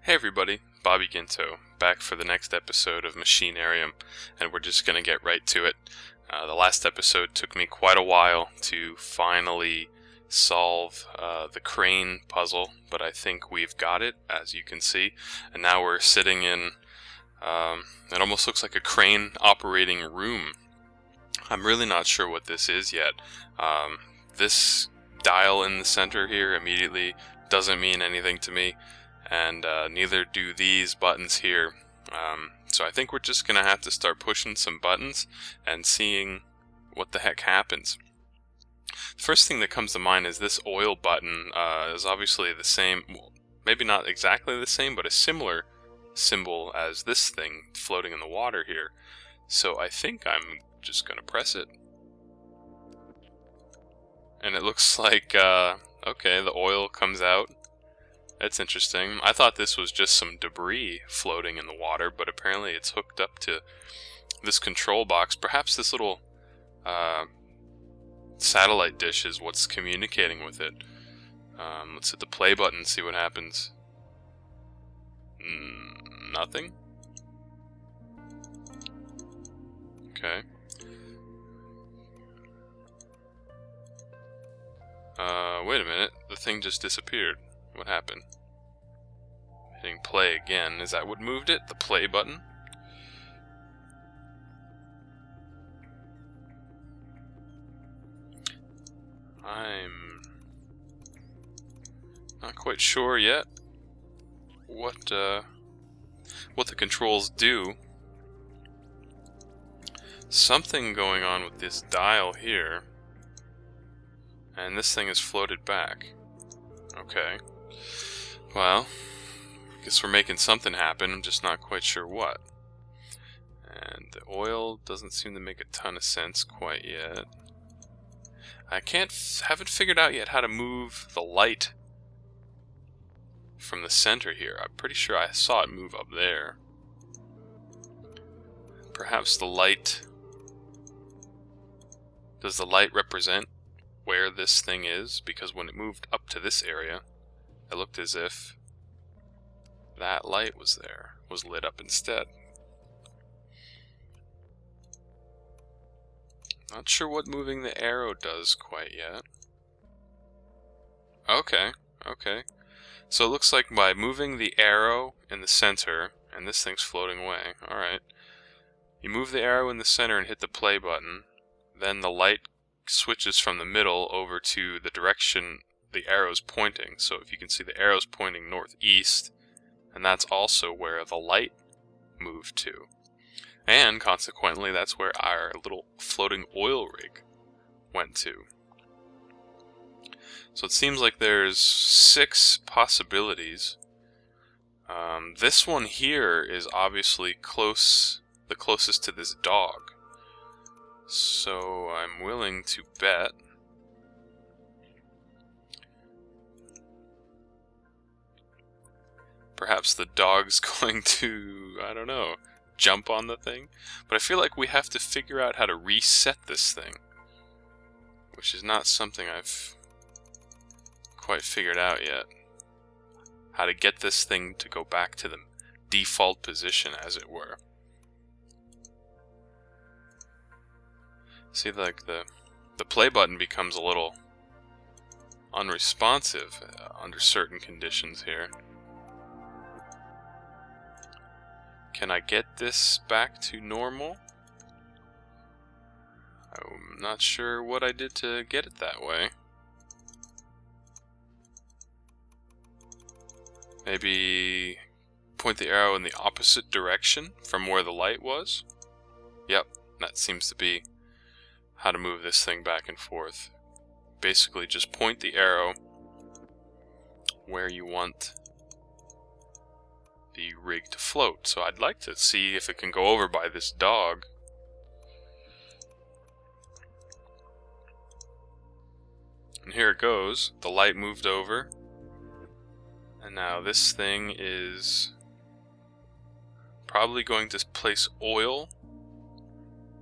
Hey everybody, Bobby Ginto, back for the next episode of Machinarium, and we're just going to get right to it. The last episode took me quite a while to finally solve the crane puzzle, but I think we've got it, as you can see, and now we're sitting in, it almost looks like a crane operating room. I'm really not sure what this is yet. This dial in the center here immediately doesn't mean anything to me. And neither do these buttons here. So I think we're just going to have to start pushing some buttons and seeing what the heck happens. The first thing that comes to mind is this oil button is obviously the same, well, maybe not exactly the same, but a similar symbol as this thing floating in the water here. So I think I'm just going to press it. And it looks like, okay, the oil comes out. That's interesting. I thought this was just some debris floating in the water, but apparently it's hooked up to this control box. Perhaps this little satellite dish is what's communicating with it. Let's hit the play button and see what happens. Nothing? Okay. Wait a minute. The thing just disappeared. What happened? Hitting play again. Is that what moved it? The play button? I'm not quite sure yet what the controls do. Something going on with this dial here. And this thing is floated back. Okay. Well, I guess we're making something happen, I'm just not quite sure what. And the oil doesn't seem to make a ton of sense quite yet. I haven't figured out yet how to move the light from the center here. I'm pretty sure I saw it move up there. Perhaps the light... Does the light represent where this thing is? Because when it moved up to this area, it looked as if that light was there, was lit up instead. Not sure what moving the arrow does quite yet. Okay. So it looks like by moving the arrow in the center, and this thing's floating away, alright. You move the arrow in the center and hit the play button, then the light switches from the middle over to the direction the arrow's pointing. So if you can see, the arrow's pointing northeast, and that's also where the light moved to. And consequently, that's where our little floating oil rig went to. So it seems like there's 6 possibilities. This one here is obviously the closest to this dog. So I'm willing to bet perhaps the dog's going to, I don't know, jump on the thing. But I feel like we have to figure out how to reset this thing, which is not something I've quite figured out yet. How to get this thing to go back to the default position, as it were. See, like the play button becomes a little unresponsive under certain conditions here. Can I get this back to normal? I'm not sure what I did to get it that way. Maybe point the arrow in the opposite direction from where the light was? Yep, that seems to be how to move this thing back and forth. Basically just point the arrow where you want the rig to float. So I'd like to see if it can go over by this dog. And here it goes. The light moved over. And now this thing is probably going to place oil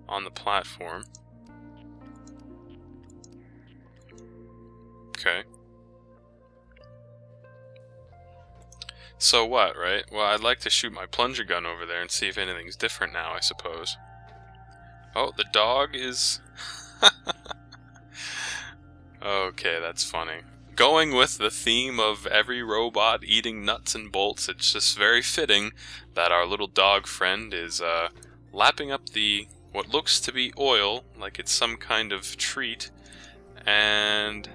on the platform. Okay. So what, right? Well, I'd like to shoot my plunger gun over there and see if anything's different now, I suppose. Oh, the dog is... Okay, that's funny. Going with the theme of every robot eating nuts and bolts, it's just very fitting that our little dog friend is lapping up the what looks to be oil, like it's some kind of treat, and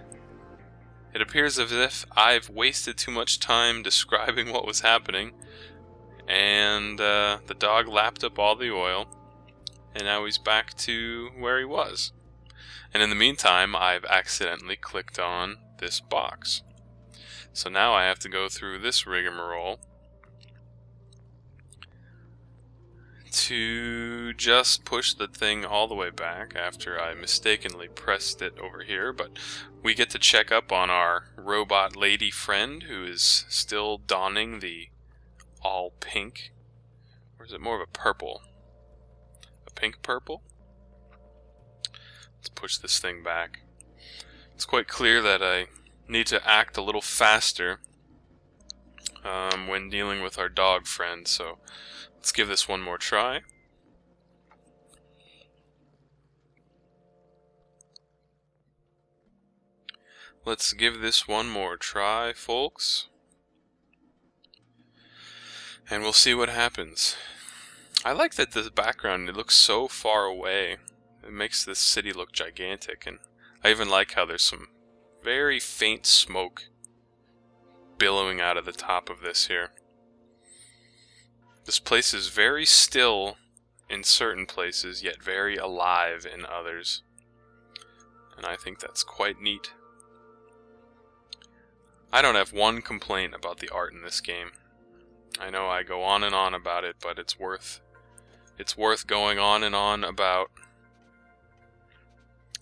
it appears as if I've wasted too much time describing what was happening, and the dog lapped up all the oil, and now he's back to where he was. And in the meantime, I've accidentally clicked on this box. So now I have to go through this rigmarole to just push the thing all the way back after I mistakenly pressed it over here. But we get to check up on our robot lady friend, who is still donning the all pink, or is it more of a purple? A pink purple? Let's push this thing back. It's quite clear that I need to act a little faster when dealing with our dog friend, so let's give this one more try. Let's give this one more try, folks. And we'll see what happens. I like that the background, it looks so far away. It makes this city look gigantic, and I even like how there's some very faint smoke billowing out of the top of this here. This place is very still in certain places, yet very alive in others. And I think that's quite neat. I don't have one complaint about the art in this game. I know I go on and on about it, but it's worth going on and on about.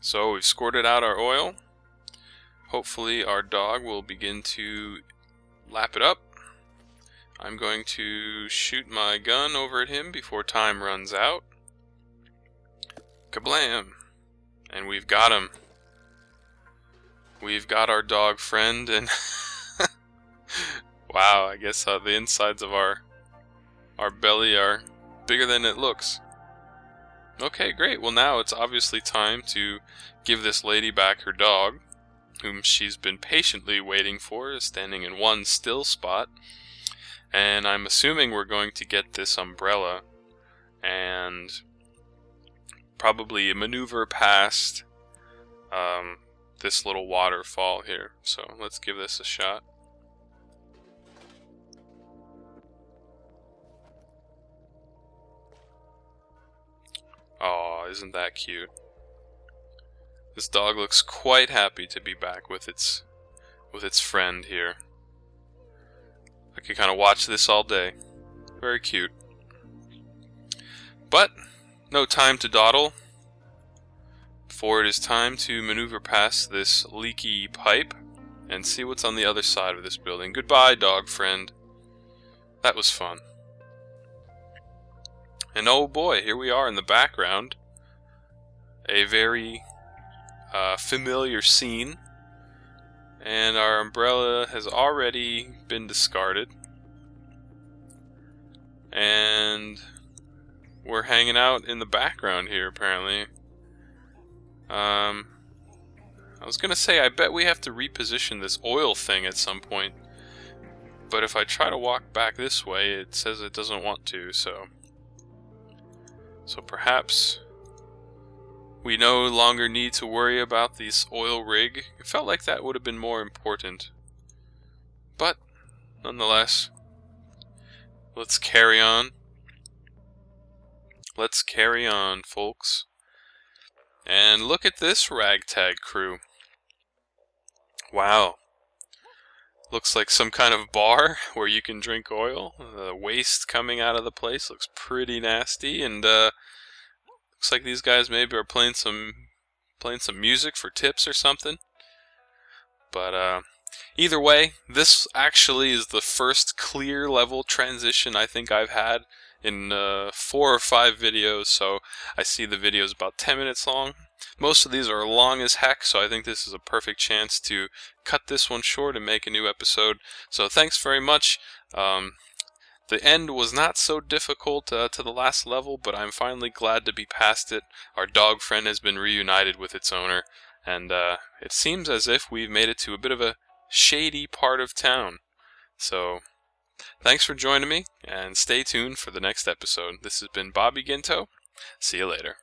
So we've squirted out our oil. Hopefully our dog will begin to lap it up. I'm going to shoot my gun over at him before time runs out. Kablam! And we've got him. We've got our dog friend, and wow, I guess the insides of our belly are bigger than it looks. Okay, great. Well, now it's obviously time to give this lady back her dog, whom she's been patiently waiting for, standing in one still spot. And I'm assuming we're going to get this umbrella and probably maneuver past this little waterfall here. So let's give this a shot. Aw, isn't that cute? This dog looks quite happy to be back with its friend here. I could kind of watch this all day. Very cute. But no time to dawdle, for it is time to maneuver past this leaky pipe and see what's on the other side of this building. Goodbye, dog friend. That was fun. And oh boy, here we are in the background. A very familiar scene. And our umbrella has already been discarded. And we're hanging out in the background here, apparently. I was gonna say, I bet we have to reposition this oil thing at some point. But if I try to walk back this way, it says it doesn't want to, so perhaps we no longer need to worry about this oil rig. It felt like that would have been more important. But, nonetheless, let's carry on. Let's carry on, folks. And look at this ragtag crew. Wow. Looks like some kind of bar where you can drink oil. The waste coming out of the place looks pretty nasty, and looks like these guys maybe are playing some music for tips or something. But either way, this actually is the first clear level transition I think I've had in 4 or 5 videos. So I see the video is about 10 minutes long. Most of these are long as heck, so I think this is a perfect chance to cut this one short and make a new episode. So thanks very much. The end was not so difficult to the last level, but I'm finally glad to be past it. Our dog friend has been reunited with its owner, and it seems as if we've made it to a bit of a shady part of town. So thanks for joining me, and stay tuned for the next episode. This has been Bobby Ginto. See you later.